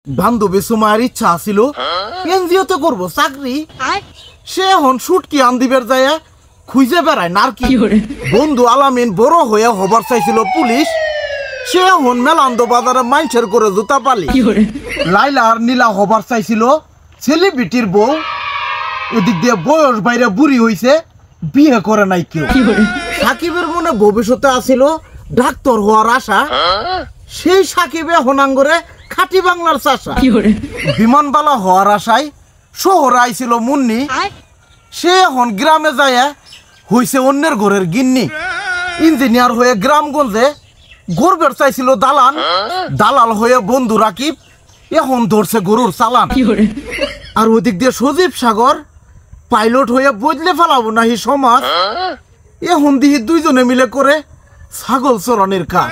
বান্ধবী সুমায়ের ইচ্ছা আছিল এনজিওতে করবো চাকরি। সে এখন শুটকি আন্দিবের যায় খুঁজে বেড়ায় নারকি। বন্ধু আলামিন বড় হয়ে হবার চাইছিল পুলিশ। সে এখন মেলান্দ বাজারে মাইন্সের করে জুতা পালি। লাইলা আর নীলা হবার চাইছিল সেলিব্রিটির বউ। এদিক দিয়ে বয়স বাইরে বুড়ি হইছে, বিয়ে করে নাই কেউ। সাকিবের মনে ভবিষ্যতে আছিল ডাক্তার হওয়ার আশা। সেই সাকিবে হনাঙ্গরে খাঁটি বাংলার চাষা। বিমানবালা হওয়ার আশায় শহরে আইছিল মুন্নি। সে এখন গ্রামে যায় হইছে অন্যের ঘরের গিন্নি। ইঞ্জিনিয়ার হয়ে গ্রামগঞ্জে গর্বের চাইছিল দালান। দালাল হয়ে বন্ধু রাকিব এখন ধরছে গরুর চালান। আর ওদিক দিয়ে সজীব সাগর পাইলট হয়ে বদলে ফেলাবো নাহি সমাজ। এখন দিহি দুইজনে মিলে করে ছাগল চড়ানির কাজ।